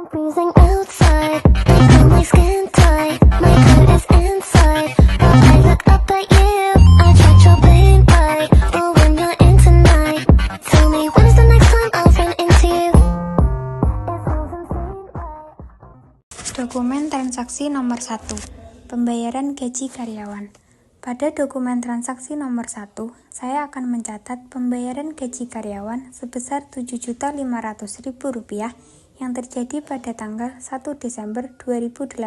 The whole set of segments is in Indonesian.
Freezing outside, feel my skin tight, my heart is inside. While I look up at you, I catch your blink light. But when you're in tonight, tell me when's the next time I'll run into you. Dokumen transaksi nomor 1. Pembayaran gaji karyawan. Pada dokumen transaksi nomor 1, saya akan mencatat pembayaran gaji karyawan sebesar Rp7.500.000 yang terjadi pada tanggal 1 Desember 2018.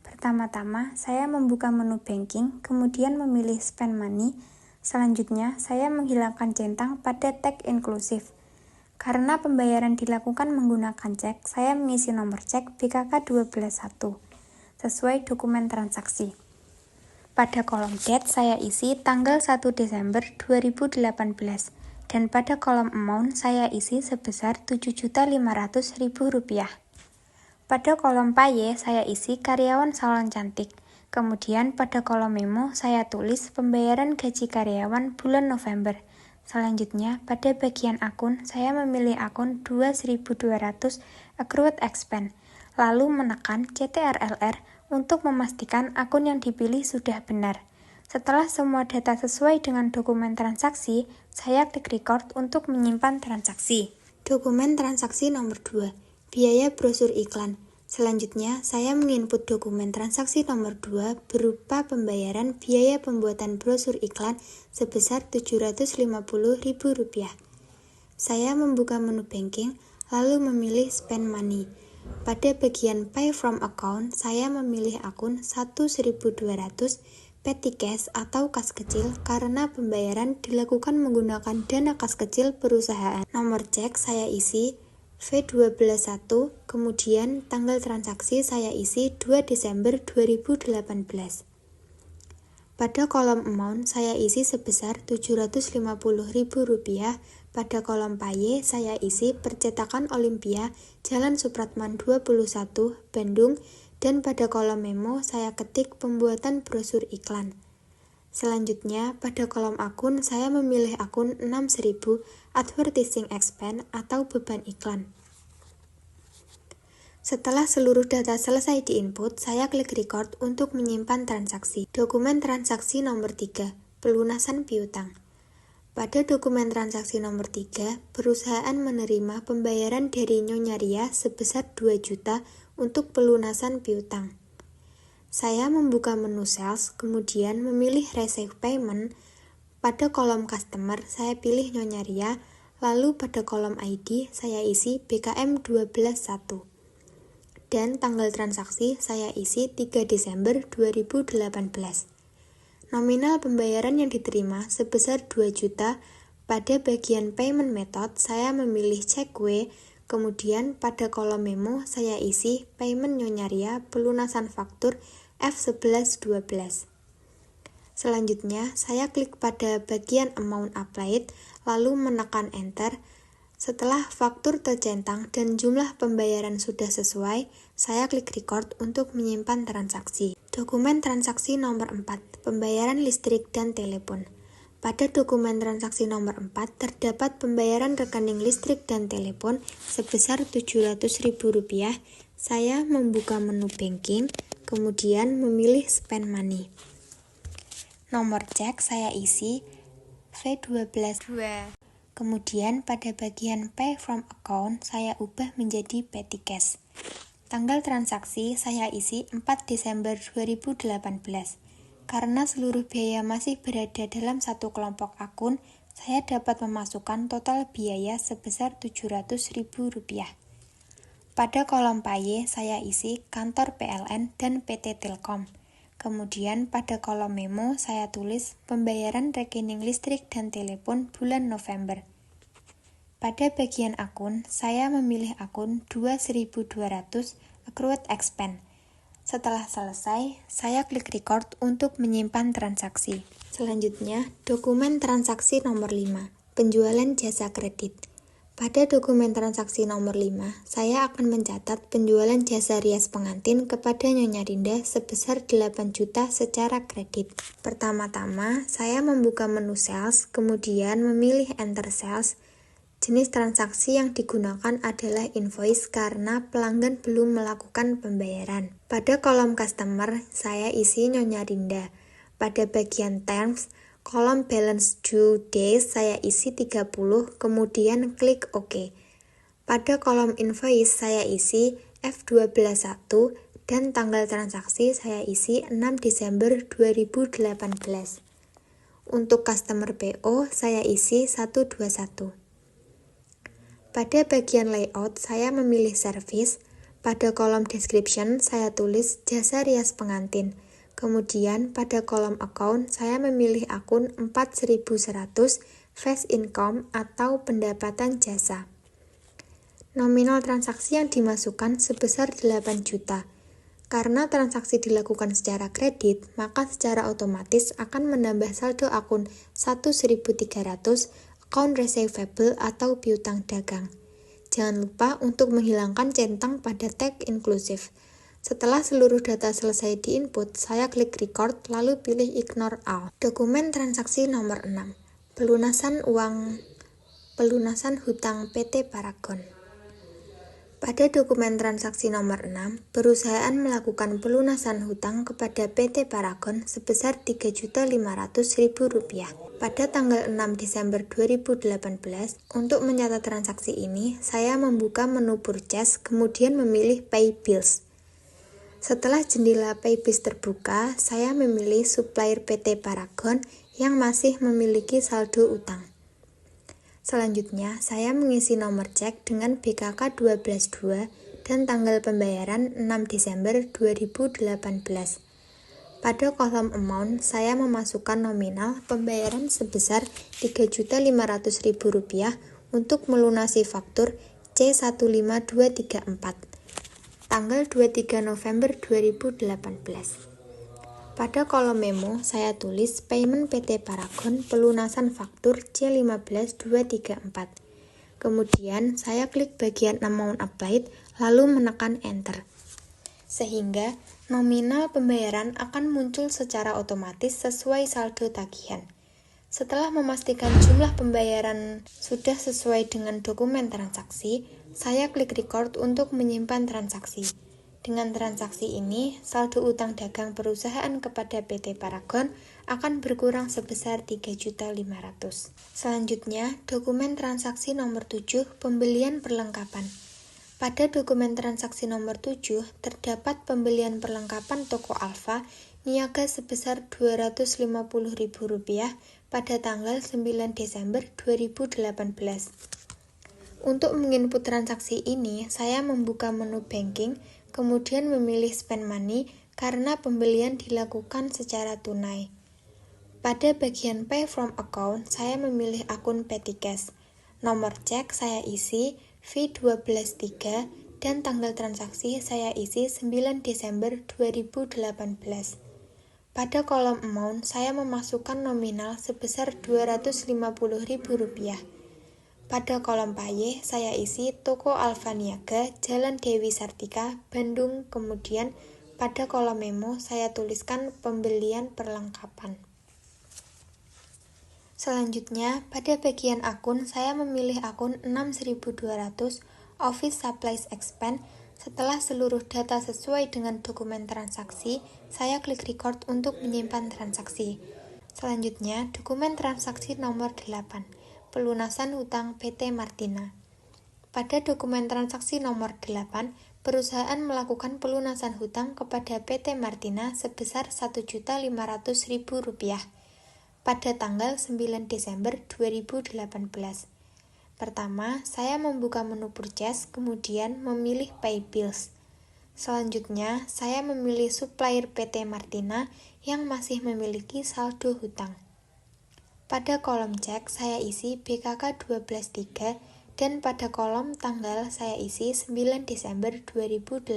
Pertama-tama, saya membuka menu banking, kemudian memilih spend money. Selanjutnya, saya menghilangkan centang pada tag inklusif. Karena pembayaran dilakukan menggunakan cek, saya mengisi nomor cek BKK 121 sesuai dokumen transaksi. Pada kolom date, saya isi tanggal 1 Desember 2018. Dan pada kolom amount saya isi sebesar Rp7.500.000. Pada kolom paye saya isi karyawan salon cantik. Kemudian pada kolom memo saya tulis pembayaran gaji karyawan bulan November. Selanjutnya pada bagian akun saya memilih akun 2200 accrued expense. Lalu menekan CTRLR untuk memastikan akun yang dipilih sudah benar. Setelah semua data sesuai dengan dokumen transaksi, saya klik record untuk menyimpan transaksi. Dokumen transaksi nomor 2, biaya brosur iklan. Selanjutnya, saya menginput dokumen transaksi nomor 2 berupa pembayaran biaya pembuatan brosur iklan sebesar Rp750.000. Saya membuka menu banking, lalu memilih spend money. Pada bagian pay from account, saya memilih akun 1.200 petty cash atau kas kecil karena pembayaran dilakukan menggunakan dana kas kecil perusahaan. Nomor cek saya isi V121, kemudian tanggal transaksi saya isi 2 Desember 2018. Pada kolom amount saya isi sebesar Rp750.000. Pada kolom paye saya isi percetakan Olimpia, Jalan Supratman 21, Bandung. Dan pada kolom memo saya ketik pembuatan brosur iklan. Selanjutnya pada kolom akun saya memilih akun 6000 advertising expense atau beban iklan. Setelah seluruh data selesai diinput, saya klik record untuk menyimpan transaksi. Dokumen transaksi nomor 3, pelunasan piutang. Pada dokumen transaksi nomor 3, perusahaan menerima pembayaran dari Nyonya Ria sebesar 2 juta untuk pelunasan piutang. Saya membuka menu sales, kemudian memilih receive payment. Pada kolom customer, saya pilih Nyonya Ria, lalu pada kolom ID, saya isi BKM 121. Dan tanggal transaksi, saya isi 3 Desember 2018. Nominal pembayaran yang diterima sebesar 2 juta. Pada bagian payment method, saya memilih Cekwe. Kemudian pada kolom memo saya isi payment Nyonya Ria pelunasan faktur F1112. Selanjutnya saya klik pada bagian amount applied lalu menekan enter. Setelah faktur tercentang dan jumlah pembayaran sudah sesuai, saya klik record untuk menyimpan transaksi. Dokumen transaksi nomor 4, pembayaran listrik dan telepon. Pada dokumen transaksi nomor 4 terdapat pembayaran rekening listrik dan telepon sebesar Rp700.000. Saya membuka menu banking, kemudian memilih spend money. Nomor cek saya isi V122. Kemudian pada bagian pay from account saya ubah menjadi petty cash. Tanggal transaksi saya isi 4 Desember 2018. Karena seluruh biaya masih berada dalam satu kelompok akun, saya dapat memasukkan total biaya sebesar Rp700.000. Pada kolom paye, saya isi kantor PLN dan PT Telkom. Kemudian pada kolom memo, saya tulis pembayaran rekening listrik dan telepon bulan November. Pada bagian akun, saya memilih akun 2200 accrued expense. Setelah selesai, saya klik record untuk menyimpan transaksi. Selanjutnya, dokumen transaksi nomor 5, penjualan jasa kredit. Pada dokumen transaksi nomor 5, saya akan mencatat penjualan jasa rias pengantin kepada Nyonya Rinda sebesar 8 juta secara kredit. Pertama-tama, saya membuka menu sales, kemudian memilih enter sales. Jenis transaksi yang digunakan adalah invoice karena pelanggan belum melakukan pembayaran. Pada kolom customer, saya isi Nyonya Rinda. Pada bagian terms, kolom balance due days saya isi 30, kemudian klik OK. Pada kolom invoice saya isi F121 dan tanggal transaksi saya isi 6 Desember 2018. Untuk customer PO saya isi 121. Pada bagian layout, saya memilih service. Pada kolom description, saya tulis jasa rias pengantin. Kemudian, pada kolom account, saya memilih akun 4100 fast income atau pendapatan jasa. Nominal transaksi yang dimasukkan sebesar 8 juta. Karena transaksi dilakukan secara kredit, maka secara otomatis akan menambah saldo akun 1.300 account receivable atau piutang dagang. Jangan lupa untuk menghilangkan centang pada tag inklusif. Setelah seluruh data selesai diinput, saya klik record lalu pilih ignore all. Dokumen transaksi nomor 6. Pelunasan hutang PT Paragon. Pada dokumen transaksi nomor 6, perusahaan melakukan pelunasan hutang kepada PT Paragon sebesar Rp3.500.000. Pada tanggal 6 Desember 2018, untuk mencatat transaksi ini, saya membuka menu purchase, kemudian memilih pay bills. Setelah jendela pay bills terbuka, saya memilih supplier PT Paragon yang masih memiliki saldo utang. Selanjutnya, saya mengisi nomor cek dengan BKK 122 dan tanggal pembayaran 6 Desember 2018. Pada kolom amount, saya memasukkan nominal pembayaran sebesar Rp3.500.000 untuk melunasi faktur C15234, tanggal 23 November 2018. Pada kolom memo, saya tulis payment PT Paragon pelunasan faktur C15234. Kemudian, saya klik bagian amount applied, lalu menekan enter. Sehingga, nominal pembayaran akan muncul secara otomatis sesuai saldo tagihan. Setelah memastikan jumlah pembayaran sudah sesuai dengan dokumen transaksi, saya klik record untuk menyimpan transaksi. Dengan transaksi ini, saldo utang dagang perusahaan kepada PT Paragon akan berkurang sebesar Rp3.500.000. Selanjutnya, dokumen transaksi nomor 7, pembelian perlengkapan. Pada dokumen transaksi nomor 7, terdapat pembelian perlengkapan toko Alfa niaga sebesar Rp250.000 pada tanggal 9 Desember 2018. Untuk menginput transaksi ini, saya membuka menu banking, kemudian memilih spend money karena pembelian dilakukan secara tunai. Pada bagian pay from account, saya memilih akun petty cash. Nomor cek saya isi V123 dan tanggal transaksi saya isi 9 Desember 2018. Pada kolom amount, saya memasukkan nominal sebesar Rp250.000. Pada kolom paye, saya isi toko Alfa Niaga, Jalan Dewi Sartika, Bandung. Kemudian, pada kolom memo, saya tuliskan pembelian perlengkapan. Selanjutnya, pada bagian akun, saya memilih akun 6200 Office Supplies Expense. Setelah seluruh data sesuai dengan dokumen transaksi, saya klik record untuk menyimpan transaksi. Selanjutnya, dokumen transaksi nomor 8, pelunasan hutang PT Martina. Pada dokumen transaksi nomor 8, perusahaan melakukan pelunasan hutang kepada PT Martina sebesar Rp1.500.000. Pada tanggal 9 Desember 2018. Pertama, saya membuka menu purchase, kemudian memilih pay bills. Selanjutnya, saya memilih supplier PT Martina yang masih memiliki saldo hutang. Pada kolom cek, saya isi BKK 123 dan pada kolom tanggal saya isi 9 Desember 2018.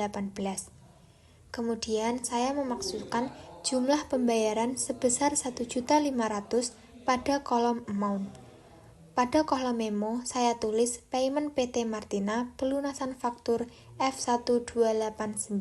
Kemudian, saya memasukkan jumlah pembayaran sebesar Rp1.500.000 pada kolom amount. Pada kolom memo, saya tulis payment PT Martina pelunasan faktur F1289.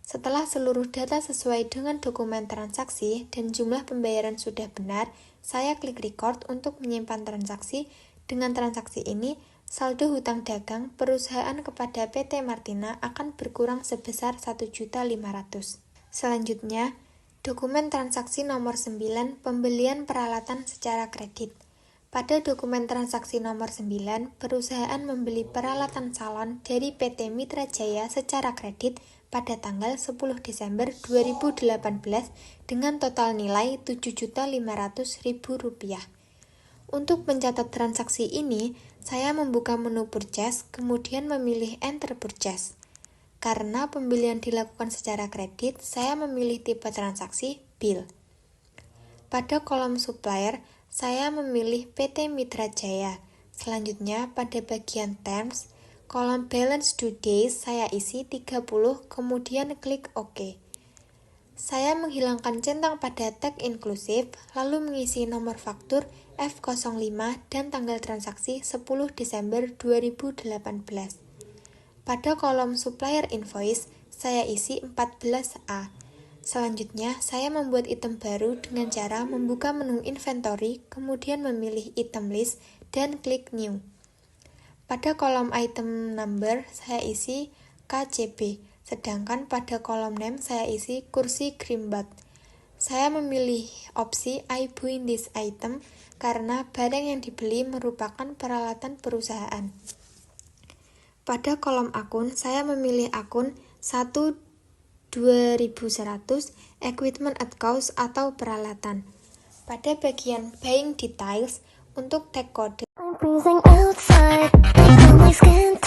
Setelah seluruh data sesuai dengan dokumen transaksi dan jumlah pembayaran sudah benar, saya klik record untuk menyimpan transaksi Dengan transaksi ini, saldo hutang dagang perusahaan kepada PT Martina akan berkurang sebesar 1.500.000. Selanjutnya, dokumen transaksi nomor 9, pembelian peralatan secara kredit. Pada dokumen transaksi nomor 9, perusahaan membeli peralatan salon dari PT Mitra Jaya secara kredit pada tanggal 10 Desember 2018 dengan total nilai Rp7.500.000. Untuk mencatat transaksi ini, saya membuka menu purchase, kemudian memilih enter purchase. Karena pembelian dilakukan secara kredit, saya memilih tipe transaksi bill. Pada kolom supplier, saya memilih PT Mitra Jaya. Selanjutnya, pada bagian terms, kolom balance due days saya isi 30, kemudian klik OK. Saya menghilangkan centang pada tag inklusif, lalu mengisi nomor faktur F05 dan tanggal transaksi 10 Desember 2018. Pada kolom supplier invoice, saya isi 14A. Selanjutnya, saya membuat item baru dengan cara membuka menu inventory, kemudian memilih item list, dan klik new. Pada kolom item number, saya isi KCB, sedangkan pada kolom name saya isi kursi Greenback. Saya memilih opsi I buy this item karena barang yang dibeli merupakan peralatan perusahaan. Pada kolom akun, saya memilih akun 1/2100 equipment at cost atau peralatan. Pada bagian buying details, untuk tag kode, I'm freezing outside, I feel my skin